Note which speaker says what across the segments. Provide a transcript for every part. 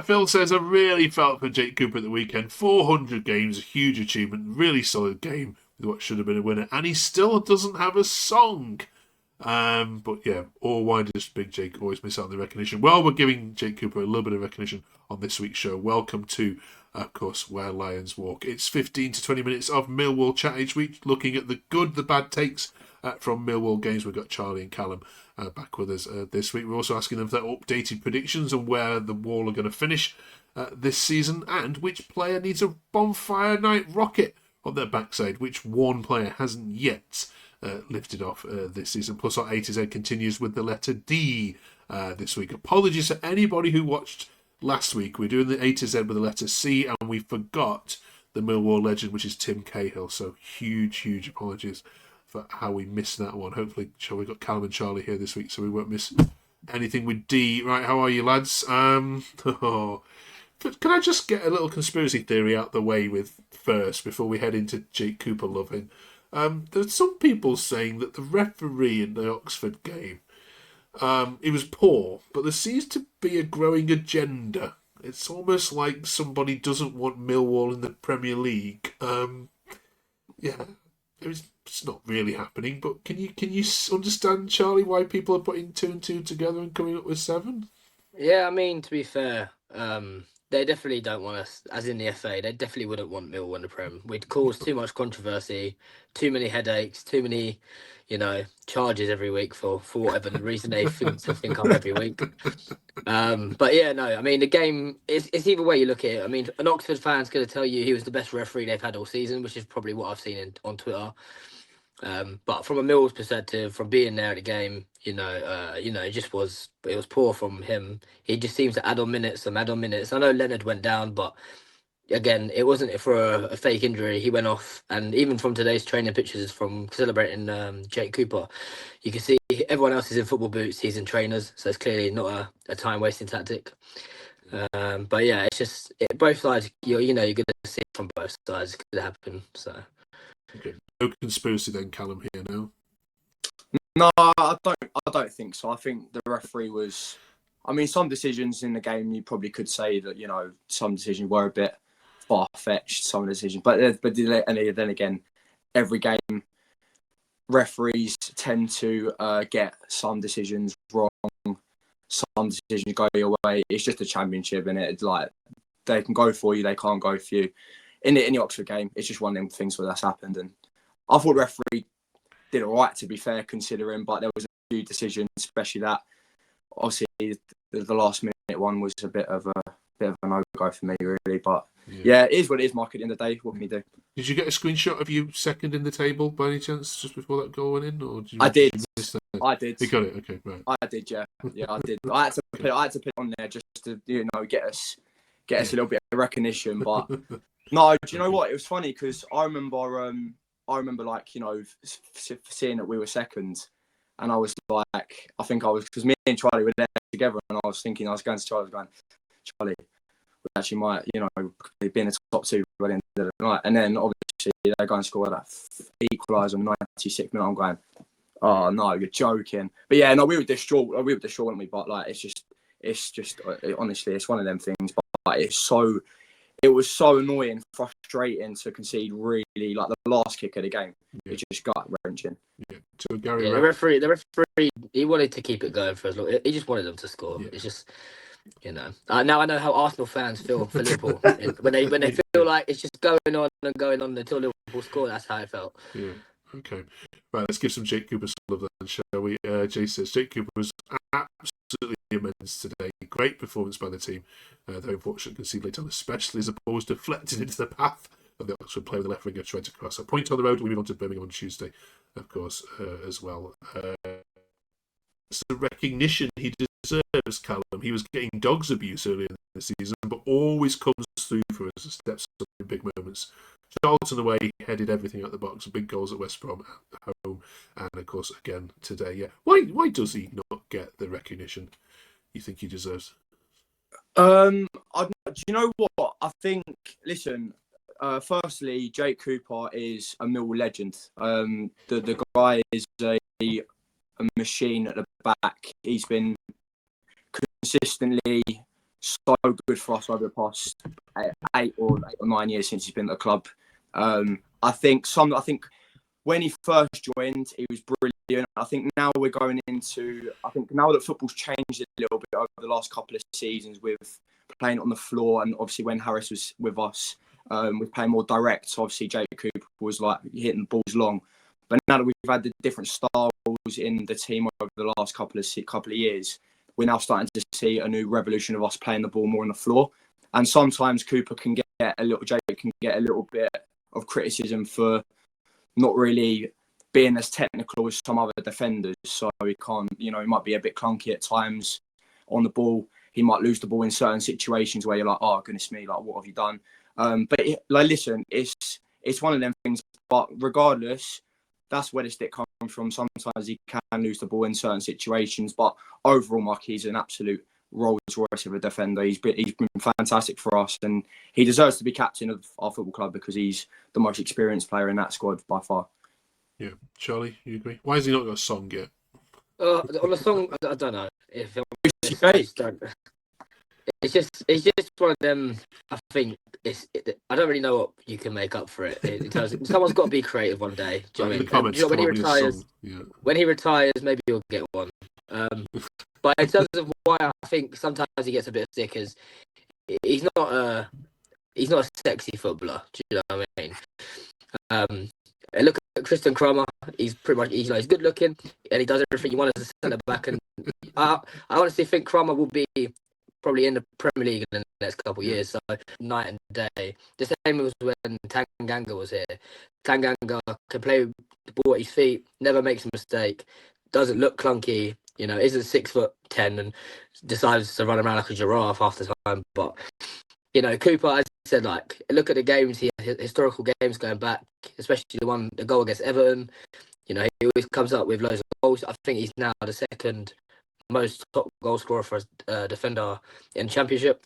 Speaker 1: Phil says, I really felt for Jake Cooper at the weekend. 400 games, a huge achievement, really solid game with what should have been a winner, and he still doesn't have a song. But yeah, all why does Big Jake always miss out on the recognition? Well, we're giving Jake Cooper a little bit of recognition on this week's show. Welcome to, of course, Where Lions Walk. It's 15 to 20 minutes of Millwall chat each week, looking at the good, the bad takes from Millwall games. We've got Charlie and Callum back with us this week. We're also asking them for their updated predictions on where the Wall are going to finish this season, and which player needs a bonfire night rocket on their backside, which one player hasn't yet lifted off this season. Plus, our A to Z continues with the letter D this week. Apologies to anybody who watched last week. We're doing the A to Z with the letter C, and we forgot the Millwall legend, which is Tim Cahill. So huge apologies for how we missed that one. Hopefully, we've got Callum and Charlie here this week, so we won't miss anything with D. Right, how are you, lads? Can I just get a little conspiracy theory out the way with first before we head into Jake Cooper loving? There's some people saying that the referee in the Oxford game, it was poor, but there seems to be a growing agenda. It's almost like somebody doesn't want Millwall in the Premier League. Yeah, it's not really happening. But can you understand, Charlie, why people are putting two and two together and coming up with 7?
Speaker 2: Yeah, I mean, to be fair, they definitely don't want us, as in the FA, they definitely wouldn't want Millwall in the Prem. We'd cause too much controversy, too many headaches, too many, charges every week for whatever the reason they think up every week. But yeah, no, I mean, the game, it's either way you look at it. I mean, an Oxford fan's going to tell you he was the best referee they've had all season, which is probably what I've seen on Twitter. But from a Mills perspective, from being there at the game, it was poor from him. He just seems to add on minutes. I know Leonard went down, but again, it wasn't for a fake injury. He went off, and even from today's training pictures from celebrating Jake Cooper, you can see everyone else is in football boots. He's in trainers, so it's clearly not a time wasting tactic. But yeah, it's just both sides. You're going to see it from both sides. It could happen. So.
Speaker 1: Okay. No conspiracy then, Callum, here now.
Speaker 3: No, I don't think so. I think the referee was. I mean, some decisions in the game you probably could say that some decisions were a bit far fetched. Some decisions, but then again, every game referees tend to get some decisions wrong. Some decisions go your way. It's just a championship, and it's like they can go for you, they can't go for you. In the Oxford game, it's just one of them things where that's happened, and I thought the referee did all right, to be fair, considering, but there was a few decisions, especially that. Obviously, the last minute one was a bit of a no-go for me, really. But yeah, it is what it is, Mark. At the end of the day, what can you do?
Speaker 1: Did you get a screenshot of you second in the table by any chance just before that goal went in, or
Speaker 3: I did. I did.
Speaker 1: You got it. Okay, right.
Speaker 3: I did. Yeah, I did. I had to put it on there just to get us a little bit of recognition. But no, do you know what? It was funny because I remember like seeing that we were second, and I was like, because me and Charlie were there together, and I was going to Charlie, Charlie, we actually might be in the top 2 by the end of the night. And then obviously they go and score that equaliser on the 96th minute. I'm going, oh no, you're joking. But yeah, no, we were distraught, weren't we? But like, it's just honestly, it's one of them things. But it was so annoying, frustrating to concede. Really, like the last kick of the game, it just got wrenching.
Speaker 1: Yeah.
Speaker 2: The referee, he wanted to keep it going for as long. He just wanted them to score. Yeah. It's just, now I know how Arsenal fans feel for Liverpool when they feel like it's just going on and going on until Liverpool score. That's how it felt.
Speaker 1: Yeah. Okay. Right. Let's give some Jake Cooper some love then, shall we? Jay says Jake Cooper was absolutely immense today. Great performance by the team. Though unfortunately conceded late on, especially as opposed to deflected into the path of the Oxford player with the left winger trying to cross a point on the road. We move on to Birmingham on Tuesday, of course, as well. It's the recognition he deserves, Callum. He was getting dogs abuse earlier in the season, but always comes through for us and steps up in big moments. Charlton away, headed everything out the box. Big goals at West Brom at home, and of course again today. Yeah, why does he not get the recognition you think he deserves?
Speaker 3: Do you know what? I think. Listen, firstly, Jake Cooper is a Millwall legend. The guy is a machine at the back. He's been consistently so good for us over the past 8 or 9 years since he's been at the club. I think when he first joined, he was brilliant. I think now we're going into. I think now that football's changed a little bit over the last couple of seasons with playing on the floor, and obviously when Harris was with us, we're playing more direct. So obviously Jake Cooper was like hitting the balls long. But now that we've had the different styles in the team over the last couple of years, we're now starting to see a new revolution of us playing the ball more on the floor. And sometimes Jake can get a little bit of criticism for not really being as technical as some other defenders. So he might be a bit clunky at times on the ball. He might lose the ball in certain situations where you're like, oh goodness me, like what have you done? Listen, it's one of them things. But regardless, that's where the stick comes from. Sometimes he can lose the ball in certain situations, but overall, Mark, he's an absolute Rolls Royce of a defender. He's been fantastic for us, and he deserves to be captain of our football club because he's the most experienced player in that squad by far.
Speaker 1: Yeah, Charlie, you agree? Why has he not got a song yet?
Speaker 2: On the song, I don't know. It's just one of them. I think I don't really know what you can make up for it. Someone's got to be creative one day. Do you know what I mean? When he retires, when he retires, maybe he'll get one. But in terms of why I think sometimes he gets a bit of stick is he's not a sexy footballer. Do you know what I mean? Look at Christian Kramer. He's pretty much he's good looking and he does everything you want as a centre back. And I honestly think Kramer will be probably in the Premier League in the next couple of years. So night and day. The same was when Tanganga was here. Tanganga can play the ball at his feet, never makes a mistake, doesn't look clunky. Isn't 6'10" and decides to run around like a giraffe half the time. But Cooper, as I said, look at the games, historical games going back, especially the goal against Everton. He always comes up with loads of goals. I think he's now the second most top goal scorer for a defender in the Championship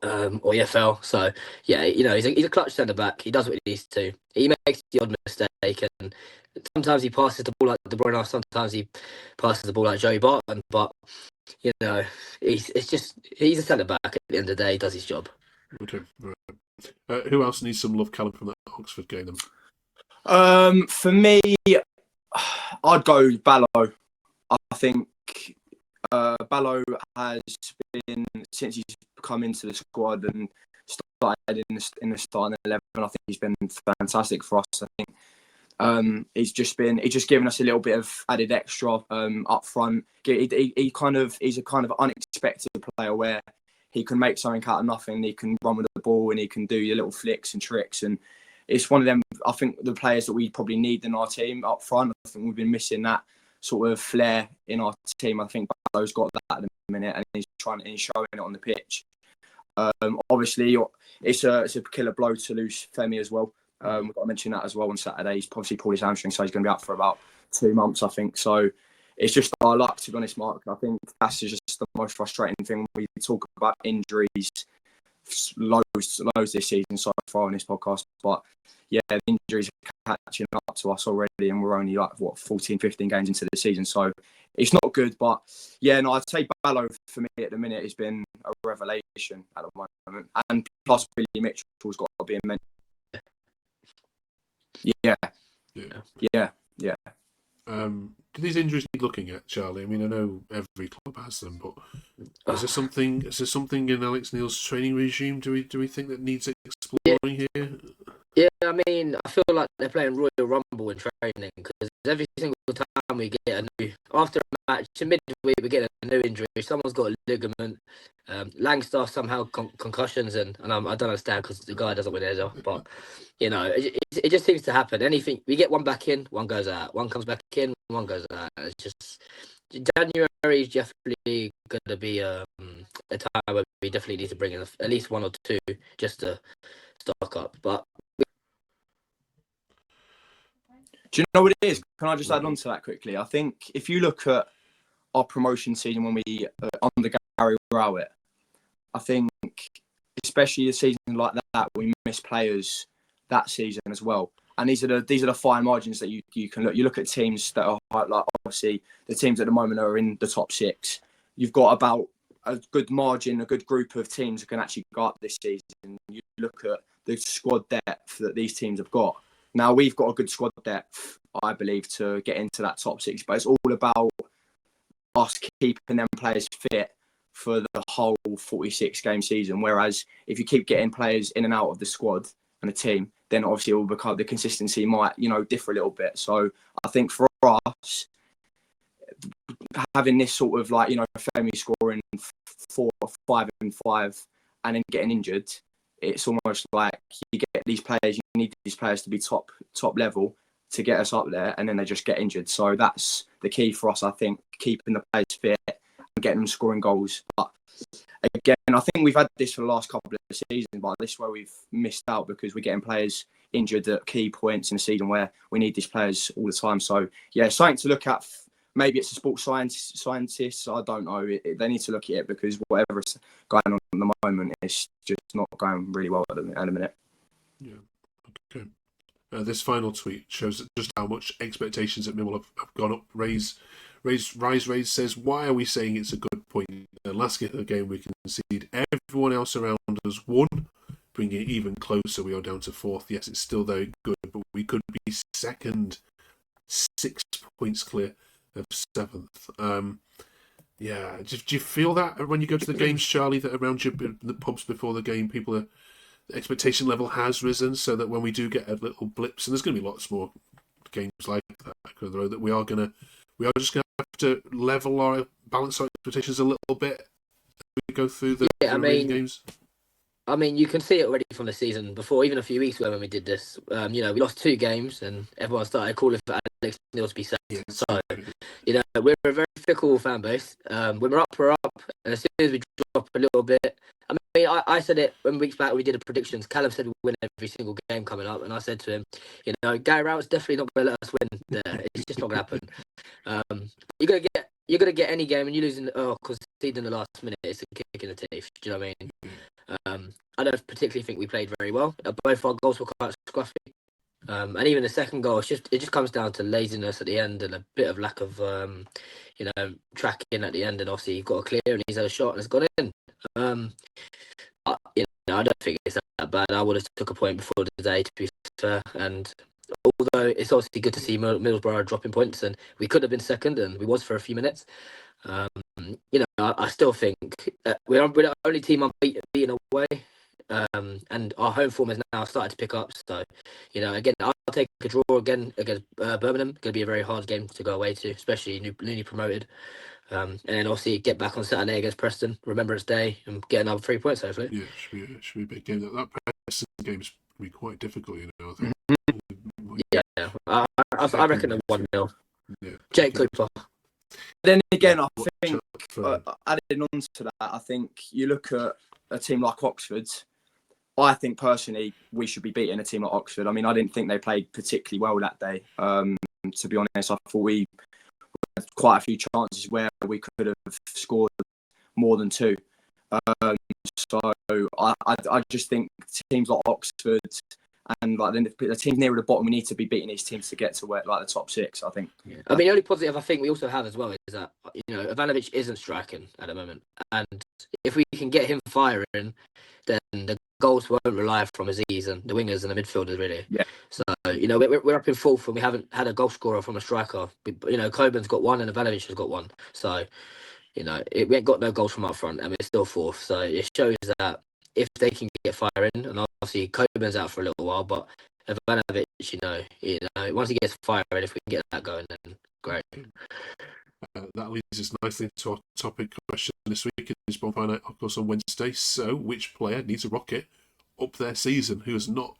Speaker 2: or EFL. So yeah, he's a clutch centre back. He does what he needs to. He makes the odd mistake, and sometimes he passes the ball like De Bruyne. Sometimes he passes the ball like Joey Barton. But he's a centre back. At the end of the day, he does his job.
Speaker 1: Okay, right. Who else needs some love, Callum, from that Oxford game then?
Speaker 3: For me, I'd go Ballo. I think Ballo has been, since he's come into the squad and started in the starting 11, I think he's been fantastic for us. I think he's just given us a little bit of added extra up front. He's a kind of unexpected player where he can make something out of nothing. He can run with the ball and he can do your little flicks and tricks. And it's one of them, I think, the players that we probably need in our team up front. I think we've been missing that sort of flair in our team. I think Ballo's got that at the minute and he's showing it on the pitch. Obviously, it's a killer blow to lose Femi as well. We've got to mention that as well on Saturday. He's obviously pulled his hamstring, so he's going to be out for about 2 months, I think. So it's just our luck, to be honest, Mark. I think that's just the most frustrating thing. We talk about injuries loads this season so far on this podcast. But yeah, the injuries are catching up to us already, and we're only 14, 15 games into the season. So it's not good. But yeah, no, I'd say Ballo for me at the minute has been a revelation at the moment. And plus, Billy Mitchell's got to be a mentor. Yeah.
Speaker 1: Do these injuries need looking at, Charlie? I mean, I know every club has them, but is there something in Alex Neil's training regime? Do we think that needs exploring here?
Speaker 2: Yeah, I mean, I feel like they're playing Royal Rumble in training because every single time we get after a match, to midweek, we get a new injury. Someone's got a ligament. Langstaff somehow concussions, and I don't understand because the guy doesn't win his off. But it just seems to happen. Anything we get one back in, one goes out. One comes back in, one goes out. It's just January is definitely going to be a time where we definitely need to bring in at least one or two just to stock up. But
Speaker 3: do you know what it is? Can I just add on to that quickly? I think if you look at our promotion season when we under Gary Rowett, I think especially a season like that, we miss players that season as well. And these are the fine margins that you can look. You look at teams that are like obviously the teams at the moment are in the top 6. You've got about a good margin, a good group of teams that can actually go up this season. You look at the squad depth that these teams have got. Now, we've got a good squad depth, I believe, to get into that top six, but it's all about us keeping them players fit for the whole 46-game season. Whereas if you keep getting players in and out of the squad and the team, then obviously it will become, the consistency might, differ a little bit. So I think for us, having this sort of Femi scoring 4, 5 and 5 and then getting injured, it's almost like you get these players, you need these players to be top level to get us up there, and then they just get injured. So that's the key for us, I think, keeping the players fit and getting them scoring goals. But again, I think we've had this for the last couple of seasons, but this is where we've missed out because we're getting players injured at key points in the season where we need these players all the time. So yeah, something to look at. Maybe it's a sports scientists. I don't know. They need to look at it because whatever is going on at the moment, it's just not going really well at the minute.
Speaker 1: Yeah. Okay. This final tweet shows just how much expectations at Millwall have gone up. Rise says, why are we saying it's a good point? Last game we conceded. Everyone else around us won, bringing it even closer. We are down to 4th. Yes, it's still very good, but we could be 2nd, 6 points clear of 7th. Yeah, do you feel that when you go to the games, Charlie, that around you the pubs before the game, the expectation level has risen, so that when we do get a little blips, and there's going to be lots more games like that we are just going to have to balance our expectations a little bit as we go through the remaining games.
Speaker 2: I mean, you can see it already from the season before, even a few weeks ago when we did this. We lost 2 games and everyone started calling for Alex Neil to be sacked. Yeah, so, we're a very fickle fan base. When we're up. And as soon as we drop a little bit, I mean, I said it when weeks back we did the predictions. Callum said we'll win every single game coming up. And I said to him, Gary Rowett's definitely not going to let us win there. It's just not going to happen. You're gonna get any game and you losing conceding the last minute, it's a kick in the teeth. Do you know what I mean? I don't particularly think we played very well. Both our goals were quite scruffy, and even the second goal, it just comes down to laziness at the end and a bit of lack of tracking at the end. And obviously, he got a clear and he's had a shot and it's gone in. I don't think it's that bad. I would have took a point before the day, to be fair. And although it's obviously good to see Middlesbrough dropping points, and we could have been 2nd, and we was for a few minutes. I still think we're the only team unbeaten away, and our home form has now started to pick up. So, again, I'll take a draw again against Birmingham. Going to be a very hard game to go away to, especially newly promoted. And then obviously get back on Saturday against Preston, Remembrance Day, and get another 3 points hopefully.
Speaker 1: Yeah, it should be a big game. That Preston game's going to be quite difficult, I think.
Speaker 2: Yeah. I reckon a 1-0.
Speaker 1: Yeah.
Speaker 2: Jake Cooper.
Speaker 3: Then again, I think adding on to that, I think you look at a team like Oxford. I think personally we should be beating a team like Oxford. I mean, I didn't think they played particularly well that day. To be honest, I thought we had quite a few chances where we could have scored more than 2. So I just think teams like Oxford and the teams nearer the bottom, we need to be beating these teams to get to the top 6. I think.
Speaker 2: Yeah. I mean, the only positive I think we also have as well is that Ivanovic isn't striking at the moment, and if we can get him firing, then the goals won't rely from Aziz and the wingers and the midfielders really.
Speaker 3: Yeah.
Speaker 2: So we're up in 4th and we haven't had a goal scorer from a striker. Coburn's got 1 and Ivanovic has got 1. So we ain't got no goals from up front and we're still 4th. So it shows that if they can get firing, and obviously Coburn's out for a little while, but Ivanovic, once he gets firing, if we can get that going, then great.
Speaker 1: That leads us nicely to our topic question this week. It's bonfire night, of course, on Wednesday. So, which player needs a rocket up their season? Who's not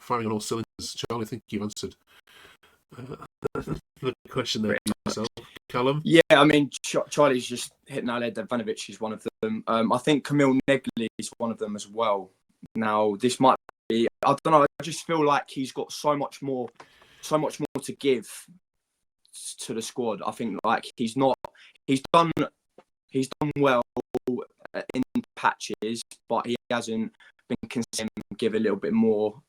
Speaker 1: firing on all cylinders? Charlie, I think you've answered the question there yourself. Callum?
Speaker 3: Yeah, I mean, Charlie's just hitting our head. Ivanovic is one of them. I think Camille Negley is one of them as well. Now, this might be, I don't know, I just feel like he's got so much more to give to the squad. I think he's done well in patches, but he hasn't been consistent. Give a little bit more.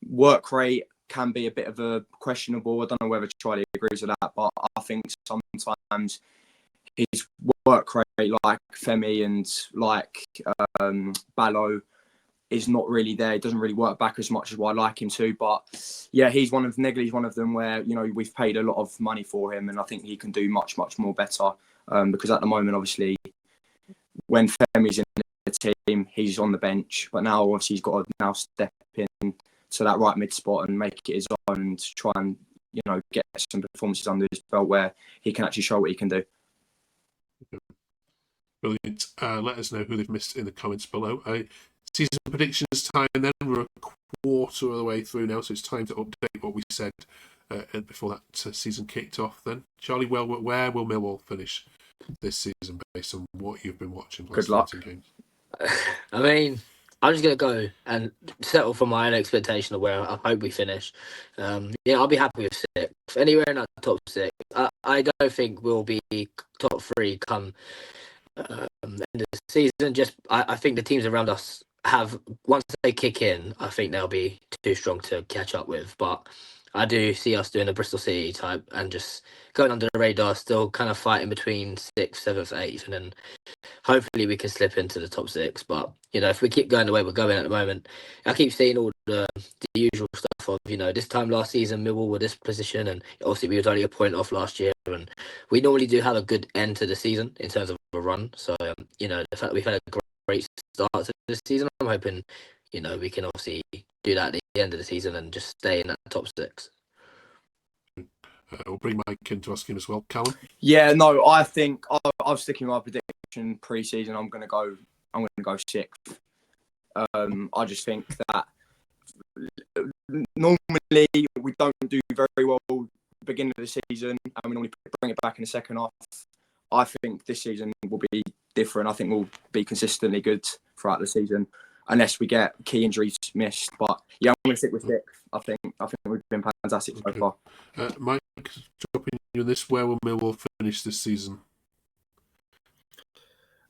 Speaker 3: Work rate can be a bit of a questionable. I don't know whether Charlie agrees with that, but I think sometimes his work rate, like Femi and like Ballo, is not really there. He doesn't really work back as much as what I like him to. But yeah, Negley's one of them where, you know, we've paid a lot of money for him, and I think he can do much, much more better. Because at the moment, obviously, when Femi's in the team, he's on the bench. But now, obviously, he's got to now step in to that right mid spot and make it his own, and try and, you know, get some performances under his belt where he can actually show what he can do.
Speaker 1: Brilliant. Let us know who they've missed in the comments below. Season predictions time then. We're a quarter of the way through now, so it's time to update what we said before that season kicked off then. Charlie, where will Millwall finish this season based on what you've been watching?
Speaker 3: Good luck.
Speaker 1: Games?
Speaker 2: I mean, I'm just going to go and settle for my own expectation of where I hope we finish. I'll be happy with 6. Anywhere in that top 6. I don't think we'll be top 3 come the end of the season. I think the teams around us have, once they kick in, I think they'll be too strong to catch up with. But I do see us doing a Bristol City type and just going under the radar, still kind of fighting between 6th, 7th, 8th, and then hopefully we can slip into the top 6. But, you know, if we keep going the way we're going at the moment, I keep seeing all the usual stuff of, you know, this time last season Millwall were this position, and obviously we were only a point off last year, and we normally do have a good end to the season in terms of a run. So, you know, the fact that we've had a great start to this season, I'm hoping, you know, we can obviously do that at the end of the season and just stay in that top 6.
Speaker 1: We'll bring Mike in to ask him as well. Callum?
Speaker 3: Yeah, no, I think I'm sticking with my prediction pre-season. I'm gonna go 6th. I just think that normally we don't do very well beginning of the season, and we normally bring it back in the second half. I think this season will be different. I think we'll be consistently good throughout the season, unless we get key injuries missed. But yeah, I'm going to stick with 6th. I think we've been fantastic so far.
Speaker 1: Mike, dropping you on this, where will Millwall finish this season?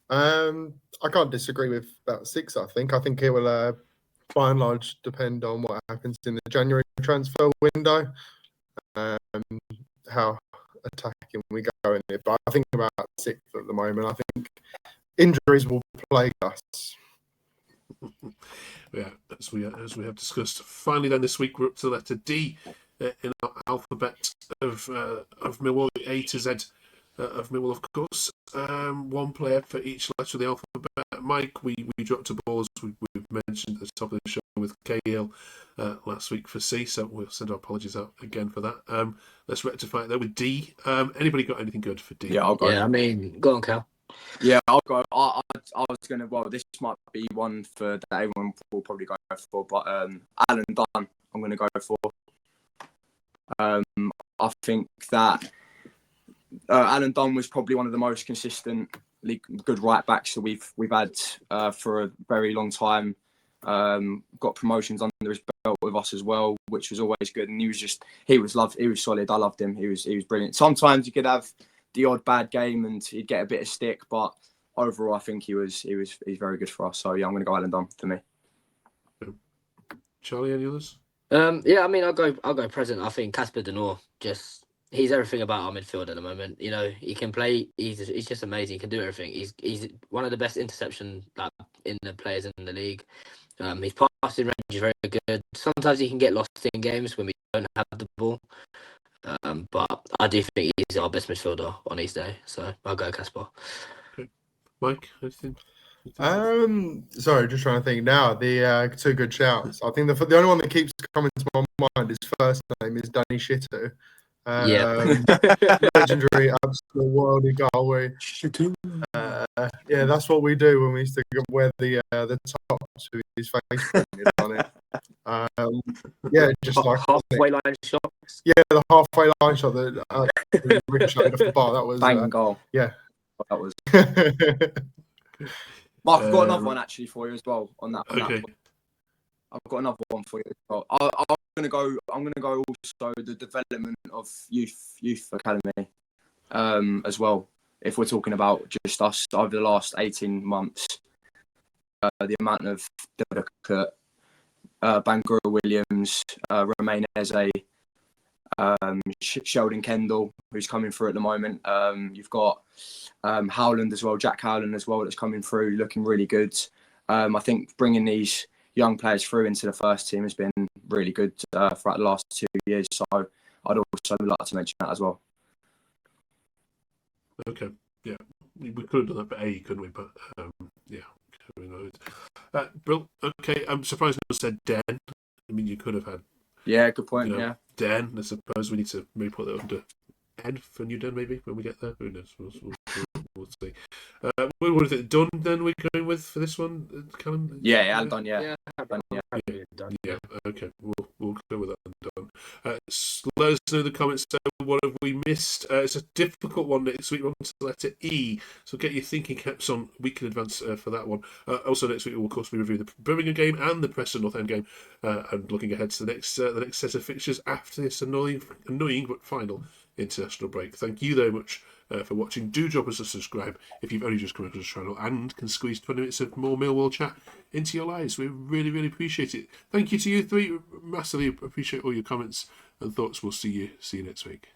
Speaker 4: I can't disagree with about 6. I think it will, by and large, depend on what happens in the January transfer window, how attacking we go in it. But I think about 6th at the moment. I think injuries will plague us.
Speaker 1: Yeah, as we have discussed. Finally, then this week we're up to the letter D in our alphabet of Millwall, A to Z of Millwall, of course. One player for each letter of the alphabet. Mike, we dropped a ball, as we've mentioned at the top of the show, with KL last week for C, so we'll send our apologies out again for that. Let's rectify it there with D. Anybody got anything good for D?
Speaker 3: Yeah, I'll go.
Speaker 2: Yeah, I mean, go on, Cal.
Speaker 3: Yeah, I'll go. I was going to, well, this might be one that everyone will probably go for, but Alan Dunn, I'm going to go for. I think that Alan Dunn was probably one of the most consistently good right backs that we've had for a very long time. Got promotions under his belt with us as well, which was always good. And he was solid. I loved him. He was brilliant. Sometimes you could have the odd bad game and he'd get a bit of stick, but overall I think he's very good for us. So yeah, I'm going to go Alan Dunn for me.
Speaker 1: Charlie, any others?
Speaker 2: Yeah, I mean, I'll go present. I think Casper Denor, he's everything about our midfield at the moment. You know, he can play. He's just amazing. He can do everything. He's one of the best interception in the players in the league. His passing range is very good. Sometimes he can get lost in games when we don't have the ball. But I do think he's our best midfielder on his day. So I'll go Casper.
Speaker 1: Okay. Mike, anything?
Speaker 4: Sorry, just trying to think now. The 2 good shouts. I think the only one that keeps coming to my mind, his first name is Danny Shittu. Legendary, absolute worldly goal. Yeah, that's what we do when we used to wear the tops with his face printed on it. Yeah, just like
Speaker 2: halfway line shots.
Speaker 4: Yeah, the halfway line shot that ricocheted off the bar. That was
Speaker 3: bang goal.
Speaker 4: Yeah,
Speaker 3: that was. Mark, I've got another one actually for you as well on that.
Speaker 1: Okay.
Speaker 3: I've got another one for you as well. I'm gonna go also the development of youth academy as well. If we're talking about just us over the last 18 months, the amount of Bangura Williams, Romain Eze, Sheldon Kendall, who's coming through at the moment. You've got Howland as well, Jack Howland as well, that's coming through, looking really good. I think bringing these young players through into the first team has been really good throughout the last 2 years. So I'd also like to mention that as well.
Speaker 1: Okay, yeah, we could have done that for A, couldn't we? But yeah, Brill. Okay, I'm surprised no one said Den. I mean, you could have had.
Speaker 3: Yeah, good point. Yeah,
Speaker 1: Den. I suppose we need to maybe put that under Ed for New Den maybe when we get there. Who knows? We'll see. What do you think? Done then we're going with for this one, Callum?
Speaker 3: Yeah, I'm done. Yeah.
Speaker 1: Yeah. Okay, we'll go with that and done. Let us know in the comments what have we missed. It's a difficult one next week. We're on to the letter E, so get your thinking caps on week in advance for that one. Also next week we'll of course be reviewing the Birmingham game and the Preston North End game, and looking ahead to the next set of fixtures after this annoying but final international break. Thank you very much for watching. Do drop us a subscribe if you've only just come across the channel and can squeeze 20 minutes of more Millwall chat into your lives. We really, really appreciate it. Thank you to you three. Massively appreciate all your comments and thoughts. We'll see you next week.